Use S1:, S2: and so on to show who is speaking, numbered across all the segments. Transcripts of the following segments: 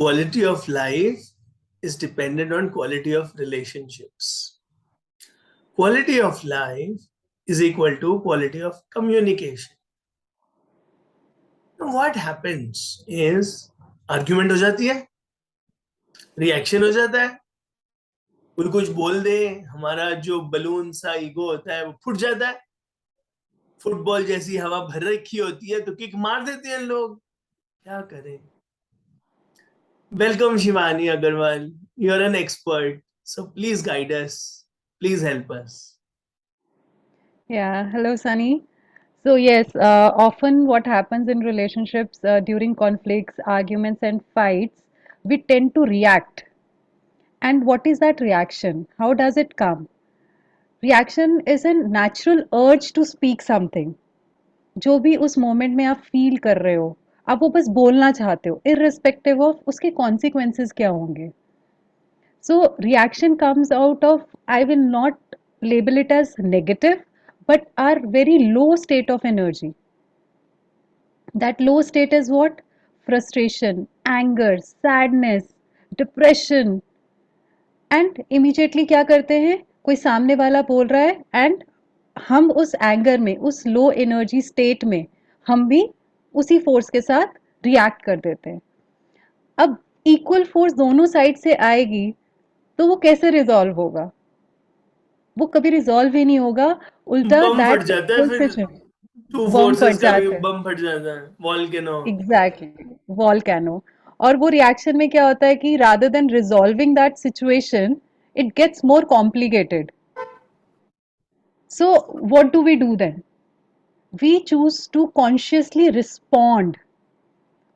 S1: quality of life is dependent on quality of relationships. Quality of life is equal to quality of communication. Now, what happens is argument हो जाती है, reaction हो जाता है, कोई कुछ बोल दे, हमारा जो बलून सा ईगो होता है वो फूट जाता है, फुटबॉल जैसी हवा भर रखी होती है तो किक मार देते हैं लोग. क्या करें? Welcome Shivani Agarwal, you are an expert, so please guide us, please help us.
S2: Yeah, hello, Sunny. So, yes, often what happens in relationships during conflicts, arguments, and fights, we tend to react. And what is that reaction? How does it come? Reaction is a natural urge to speak something. जो भी उस moment में आप feel कर रहे हो, आप वो बस बोलना चाहते हो, irrespective of उसके consequences क्या होंगे. So reaction comes out of, I will not label it as negative, but our very low state of energy. That low state is what? Frustration, anger, sadness, depression. And immediately क्या करते हैं, कोई सामने वाला बोल रहा है एंड हम उस एंगर में, उस लो एनर्जी स्टेट में हम भी उसी फोर्स के साथ रिएक्ट कर देते हैं. अब इक्वल फोर्स दोनों साइड से आएगी तो वो कैसे रिजॉल्व होगा? वो कभी रिजॉल्व ही नहीं होगा. उल्टा
S1: बम फट
S2: दैट
S1: जाता है
S2: होल
S1: फिर,
S2: सिचुएशन
S1: टू
S2: बम
S1: फोर्सेस
S2: फट
S1: का भी
S2: जाते हैं.
S1: बम फट जाता है, वॉल्केनो.
S2: Exactly, volcano. और वो रिएक्शन में क्या होता है कि rather than resolving that situation, it gets more complicated. So what do we do then? We choose to consciously respond.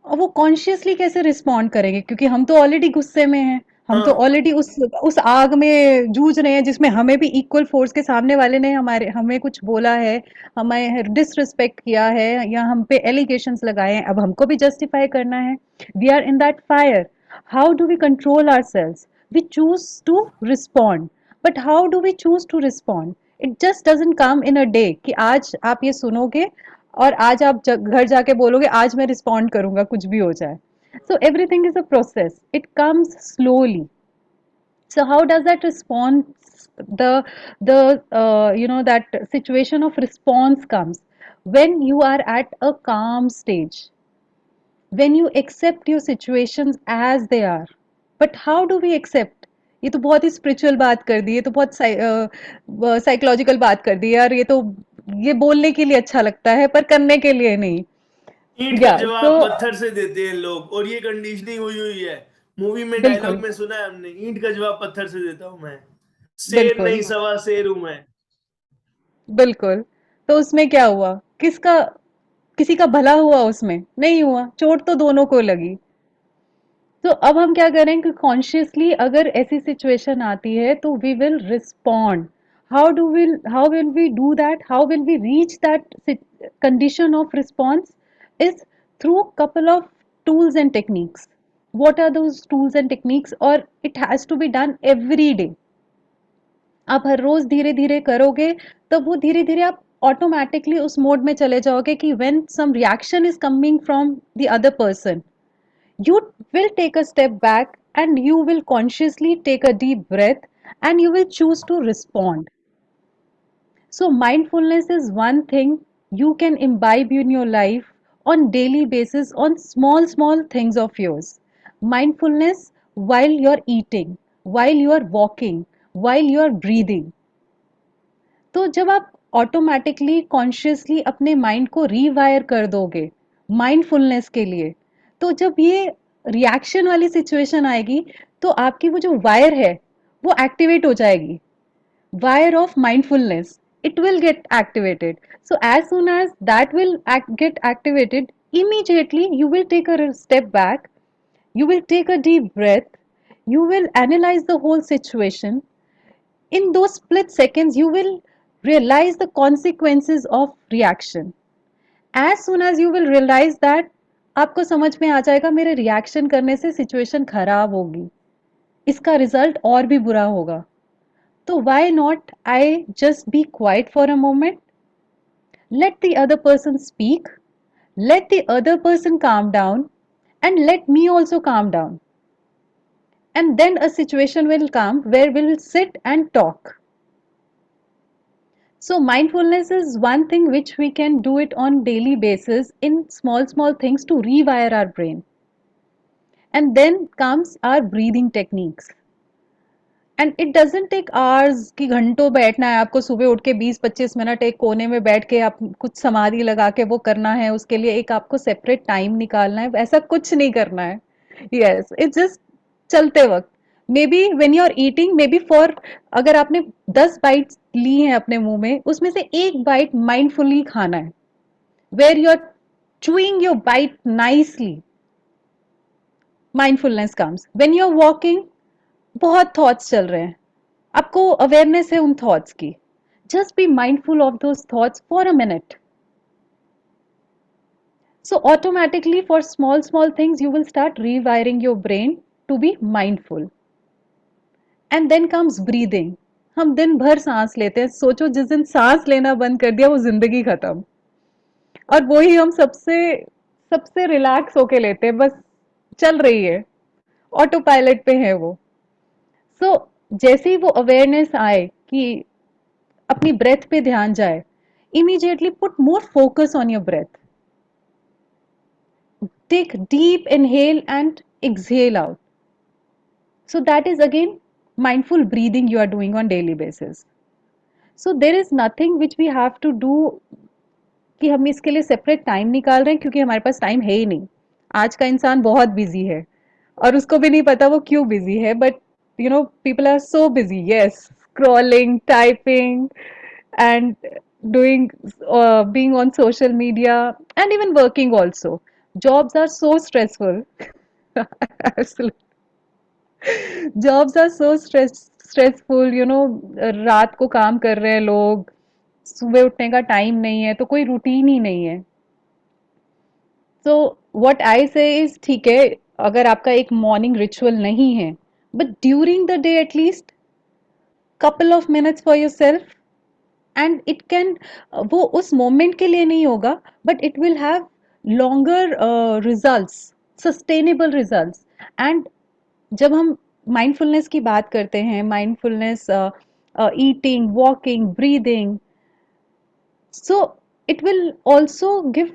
S2: और वो कॉन्शियसली कैसे रिस्पॉन्ड करेंगे, क्योंकि हम तो ऑलरेडी गुस्से में हैं, हम तो
S1: हाँ,
S2: ऑलरेडी उस आग में जूझ रहे हैं जिसमें हमें भी इक्वल फोर्स के सामने वाले ने हमें कुछ बोला है, हमें डिसरिस्पेक्ट किया है या हम पे एलिगेशंस लगाए हैं, अब हमको भी जस्टिफाई करना है. We are in that fire. How do we control ourselves? We choose to respond. But how do we choose to respond? It just doesn't come in a day कि आज आप ये सुनोगे और आज आप घर जाके बोलोगे आज मैं रिस्पॉन्ड करूंगा कुछ भी हो जाए. So everything is a process. It comes slowly. So how does that response, that situation of response comes when you are at a calm stage, when you accept your situations as they are. But how do we accept? ये तो बहुत ही spiritual बात कर दी, ये तो बहुत psychological बात कर दी यार, ये बोलने के लिए अच्छा लगता है पर करने के लिए नहीं.
S1: ईंट का
S2: या
S1: जवाब
S2: सो
S1: पत्थर से देते हैं लोग, और ये कंडीशनिंग हुई हुई है. मूवी में डायलॉग
S2: बिल्कुल,
S1: में सुना है हमने, ईंट का जवाब पत्थर से देता हूं मैं, शेर
S2: बिल्कुल,
S1: नहीं सवा शेर हूं मैं.
S2: बिल्कुल. तो उसमें क्या हुआ? किसका किसी का भला हुआ उसमें? नहीं हुआ, चोट तो दोनों को लगी. तो अब हम क्या करें कि कॉन्शियसली अगर ऐसी सिचुएशन आती है तो we will respond. How will we do that? How will we reach that condition of response? Is through couple of tools and techniques. What are those tools and techniques? Or it has to be done every day. आप हर रोज धीरे धीरे करोगे तब वो धीरे धीरे आप automatically उस मोड में चले जाओगे कि when some reaction is coming from the other person, you will take a step back and you will consciously take a deep breath and you will choose to respond. So mindfulness is one thing you can imbibe in your life on daily basis on small things of yours. Mindfulness while you're eating, while you're walking, while you're breathing. तो जब आप automatically consciously अपने mind को रीवायर कर दोगे mindfulness के लिए, तो जब ये रिएक्शन वाली सिचुएशन आएगी तो आपकी वो जो वायर है वो एक्टिवेट हो जाएगी. Wire of mindfulness, it will get activated. So as soon as that will get activated, immediately you will take a step back, you will take a deep breath, you will analyze the whole situation. In those split seconds you will realize the consequences of reaction. As soon as you will realize that, आपको समझ में आ जाएगा मेरे reaction करने से situation खराब होगी, इसका रिजल्ट और भी बुरा होगा. तो why not I just be quiet for a moment, let the other person speak, let the other person calm down, and let me also calm down. and then a situation will come where we'll sit and talk. So mindfulness is one thing which we can do it on daily basis in small things to rewire our brain. And then comes our breathing techniques. And it doesn't take hours कि घंटों बैठना है आपको, सुबह उठ के 20-25 minute एक कोने में बैठ के आप कुछ समाधि लगा के वो करना है, उसके लिए एक आपको सेपरेट टाइम निकालना है, ऐसा कुछ नहीं करना है. यस, इट्स जस्ट चलते वक्त, maybe when you are eating, maybe for, अगर आपने 10 बाइट्स ली हैं अपने मुंह में, उसमें से एक बाइट माइंडफुली खाना है, where you are chewing your bite nicely. Mindfulness comes when you're walking. बहुत थॉट्स चल रहे हैं, आपको अवेयरनेस है उन थॉट्स की, just be mindful of those thoughts for a minute. So automatically for small things you will start rewiring your brain to be mindful. And then comes breathing. हम दिन भर सांस लेते हैं, सोचो जिस दिन सांस लेना बंद कर दिया वो जिंदगी खत्म. और वो ही हम सबसे सबसे रिलैक्स होके लेते हैं, बस चल रही है, ऑटो पायलट पे है वो. सो जैसे ही वो अवेयरनेस आए कि अपनी ब्रेथ पे ध्यान जाए, immediately put more focus on your breath. Take deep inhale and exhale out. So that is again mindful breathing you are doing on daily basis. So there is nothing which we have to do कि हम इसके लिए separate time निकाल रहे हैं, क्योंकि हमारे पास time है ही नहीं. आज का इंसान बहुत बिजी है और उसको भी नहीं पता वो क्यों बिजी है, but you know people are so busy, yes, scrolling, typing and doing being on social media and even working also. Jobs are so stressful. Absolutely. Jobs are so stressful, you know. रात को काम कर रहे हैं लोग, सुबह उठने का टाइम नहीं है, तो कोई रूटीन ही नहीं है. सो व्हाट आई से इज, ठीक है, अगर आपका एक मॉर्निंग रिचुअल नहीं है, but during the day at least couple of minutes for yourself. And it can, वो उस मोमेंट के लिए नहीं होगा, but it will have longer results, sustainable results. And जब हम माइंडफुलनेस की बात करते हैं, mindfulness, eating, walking, breathing, so it will also give,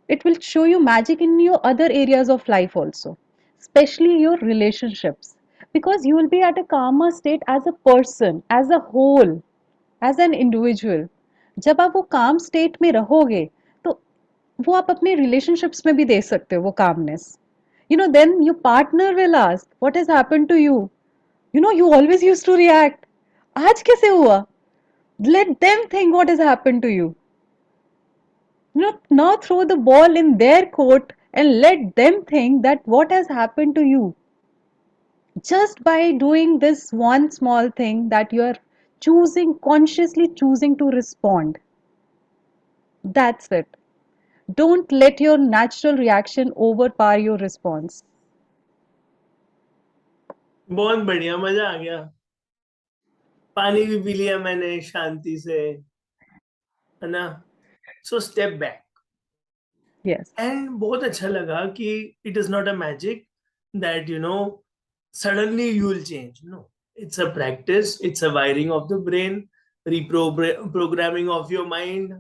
S2: it will show you magic in your other areas of life also, especially your relationships, because you will be at a calmer state as a person, as a whole, as an individual. जब आप वो काम state में रहोगे, तो वो आप अपने रिलेशनशिप्स में भी दे सकते हो वो calmness. You know then your partner will ask what has happened to you, you know you always used to react, आज कैसे हुआ. Let them think what has happened to you. Now throw the ball in their court and let them think that what has happened to you, just by doing this one small thing that you are choosing, consciously choosing to respond. That's it. Don't let your natural reaction overpower your response.
S1: बहुत बढ़िया, मजा आ गया. पानी भी P लिया मैंने शांति से, है ना. So step back.
S2: Yes.
S1: And बहुत अच्छा लगा कि it is not a magic that you know suddenly you will change. No, it's a practice, it's a wiring of the brain, reprogramming of your mind.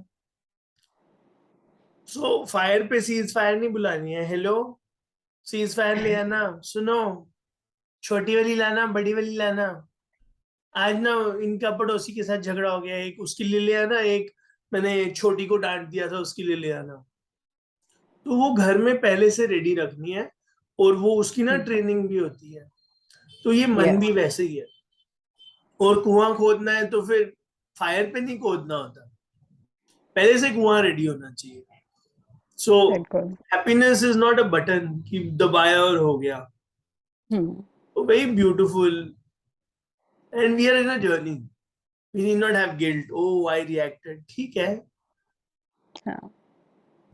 S1: So fire पे cease fire नहीं बुलानी है. Hello, cease fire ले आना. सुनो, छोटी वाली लाना, बड़ी वाली लाना. आज ना इनका पड़ोसी के साथ झगड़ा हो गया, एक उसके लिए ले आना, एक मैंने छोटी को डांट दिया था उसके लिए ले आना. तो वो घर में पहले से रेडी रखनी है, और वो उसकी ना ट्रेनिंग भी होती है. तो ये मन
S2: Yes.
S1: भी वैसे ही है. और कुआं खोदना है तो फिर फायर पे नहीं खोदना होता, पहले से कुआं रेडी होना चाहिए. सो
S2: बिल्कुल.
S1: Happiness is not a button कि दबाया और हो गया.
S2: हम्म.
S1: तो very beautiful, and we are in a journey. We need not have guilt, oh I reacted, ठीक है.
S2: हाँ.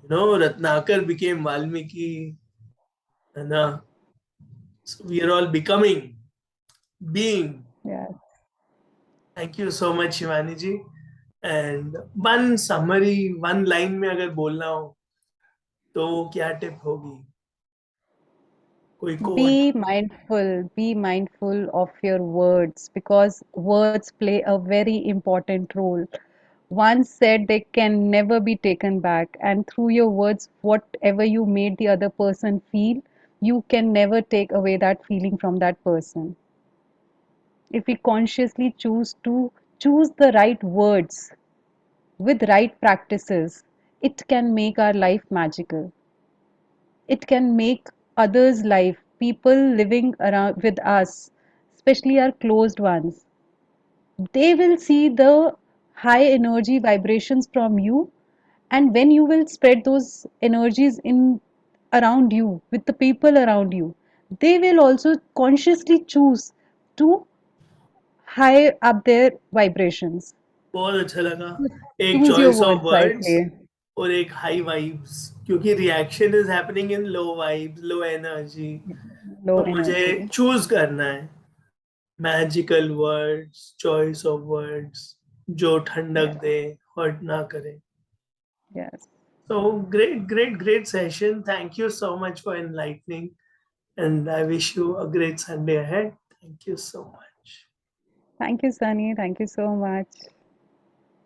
S1: You know, Ratnakar became Valmiki, है ना. We are all becoming, being.
S2: Yes.
S1: Thank you so much Shivani ji. And one summary, one line में अगर बोलना हो तो क्या टिप होगी? कोई code?
S2: Be mindful of your words because words play a very important role. Once said, they can never be taken back, and through your words, whatever you made the other person feel, you can never take away that feeling from that person. If we consciously choose the right words with right practices, it can make our life magical. It can make others' life, people living around with us, especially our closed ones, they will see the high energy vibrations from you, and when you will spread those energies in around you with the people around you, they will also consciously choose to high up their vibrations.
S1: बहुत अच्छा लगा। एक
S2: Choose your
S1: choice of
S2: words
S1: words
S2: wisely.
S1: और एक high vibes, क्योंकि reaction is happening in low vibes, low energy.
S2: Low
S1: तो मुझे
S2: energy.
S1: Choose करना है magical words, choice of words जो ठंडक
S2: Yeah.
S1: दे, हर्ट ना करे।
S2: Yes.
S1: So great session. Thank you so much for enlightening, and I wish you a great Sunday ahead. Thank you so much.
S2: Thank you, Sunny. Thank you so much.